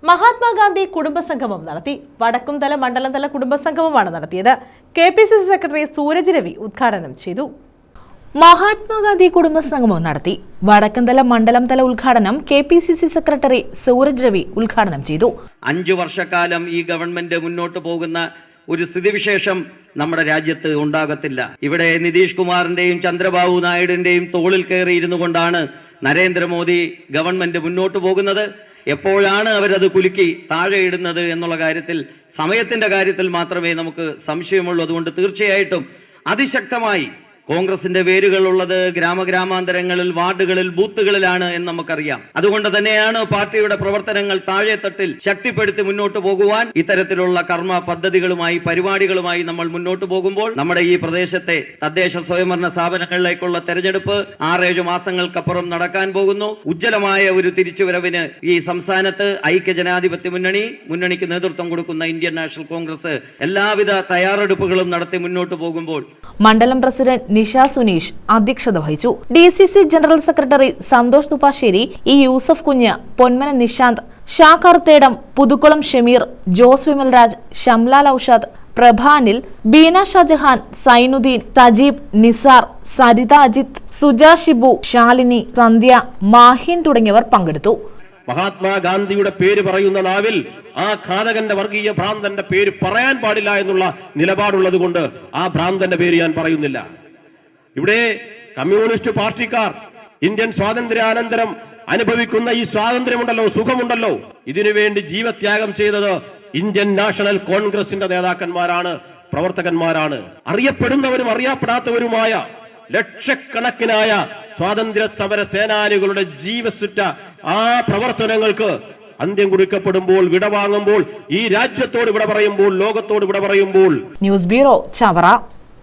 മഹാത്മാഗാന്ധി കുടുംബസംഗമം നടത്തി. വടക്കുംതല മണ്ഡലംതല കുടുംബസംഗമമാണ് നടത്തിയത്. KPCC secretary Sooraj Ravi ഉദ്ഘാടനം ചെയ്തു. മഹാത്മാഗാന്ധി കുടുംബസംഗമം നടത്തി. വടക്കുംതല മണ്ഡലംതല ഉദ്ഘാടനം KPCC സെക്രട്ടറി സൂരജ് രവി ഉദ്ഘാടനം ചെയ്തു. 5 വർഷക്കാലം ഈ ഗവൺമെന്റ് മുന്നോട്ട് പോകുന്ന ഒരു സ്ഥിതിവിശേഷം നമ്മുടെ രാജ്യത്ത് ഉണ്ടാകത്തില്ല. ഇവിടെ നിതീഷ് കുമാറിന്റെയും ചന്ദ്രബാബു നായിഡുവിന്റെയും തോളിൽ കയറിയിരുന്നു കൊണ്ടാണ് നരേന്ദ്രമോദി ഗവൺമെന്റ് മുന്നോട്ട് പോകുന്നത്. എപ്പോഴാണ് അവരത് കുലുക്കി താഴെ ഇടുന്നത് എന്നുള്ള കാര്യത്തിൽ, സമയത്തിന്റെ കാര്യത്തിൽ മാത്രമേ നമുക്ക് സംശയമുള്ളൂ. അതുകൊണ്ട് തീർച്ചയായിട്ടും അതിശക്തമായി കോൺഗ്രസിന്റെ വേരുകളുള്ളത് ഗ്രാമാന്തരങ്ങളിൽ, വാർഡുകളിൽ, ബൂത്തുകളിലാണ് എന്ന് നമുക്കറിയാം. അതുകൊണ്ട് തന്നെയാണ് പാർട്ടിയുടെ പ്രവർത്തനങ്ങൾ താഴെത്തട്ടിൽ ശക്തിപ്പെടുത്തി മുന്നോട്ട് പോകുവാൻ ഇത്തരത്തിലുള്ള കർമ്മ പദ്ധതികളുമായി, പരിപാടികളുമായി നമ്മൾ മുന്നോട്ട് പോകുമ്പോൾ നമ്മുടെ ഈ പ്രദേശത്തെ തദ്ദേശ സ്വയംഭരണ സ്ഥാപനങ്ങളിലേക്കുള്ള തെരഞ്ഞെടുപ്പ് 6-7 മാസങ്ങൾക്കപ്പുറം നടക്കാൻ പോകുന്നു. ഉജ്ജ്വലമായ ഒരു തിരിച്ചുവരവിന് ഈ സംസ്ഥാനത്ത് ഐക്യജനാധിപത്യ മുന്നണിക്ക് നേതൃത്വം കൊടുക്കുന്ന ഇന്ത്യൻ നാഷണൽ കോൺഗ്രസ് എല്ലാവിധ തയ്യാറെടുപ്പുകളും നടത്തി മുന്നോട്ട് പോകുമ്പോൾ മണ്ഡലം പ്രസിഡന്റ് നിഷ സുനീഷ് അധ്യക്ഷത വഹിച്ചു. DCC general secretary Santhosh Thuppassery, Yusuf Kunju, Ponmana Nishant, ഷാഖർത്തേടം, Puthukkulam Shameer, Jose Vimalraj, Shamlal Aushad, പ്രഭാനിൽ, Beena Shah Jahan, Zainuddin, Sajeeb, Nisar, Saritha Ajith, Suja Shibu, Shalini, സന്ധ്യ, മാഹിൻ തുടങ്ങിയവർ പങ്കെടുത്തു. മഹാത്മാഗാന്ധിയുടെ പേര് പറയുന്ന നാവിൽ ആ ഘാതകന്റെ വർഗീയ ഭ്രാന്തന്റെ പേര് പറയാൻ പാടില്ല എന്നുള്ള നിലപാടുള്ളത് കൊണ്ട് ആ ഭ്രാന്തന്റെ പേര് ഞാൻ പറയുന്നില്ല. ഇവിടെ കമ്മ്യൂണിസ്റ്റ് പാർട്ടിക്കാർ ഇന്ത്യൻ സ്വാതന്ത്ര്യാനന്തരം അനുഭവിക്കുന്ന ഈ സ്വാതന്ത്ര്യമുണ്ടല്ലോ, സുഖമുണ്ടല്ലോ, ഇതിനുവേണ്ടി ജീവത്യാഗം ചെയ്തത് ഇന്ത്യൻ നാഷണൽ കോൺഗ്രസിന്റെ നേതാക്കന്മാരാണ്, പ്രവർത്തകന്മാരാണ്. അറിയപ്പെടുന്നവരും അറിയപ്പെടാത്തവരുമായ ലക്ഷക്കണക്കിനായ സ്വാതന്ത്ര്യ സമര സേനാനികളുടെ ജീവസുറ്റ ആ പ്രവർത്തനങ്ങൾക്ക് അന്ത്യം കുറിക്കപ്പെടുമ്പോൾ, വിടവാങ്ങുമ്പോൾ, ഈ രാജ്യത്തോട് വിട പറയുമ്പോൾ, ലോകത്തോട് വിട പറയുമ്പോൾ. News bureau, Chavara.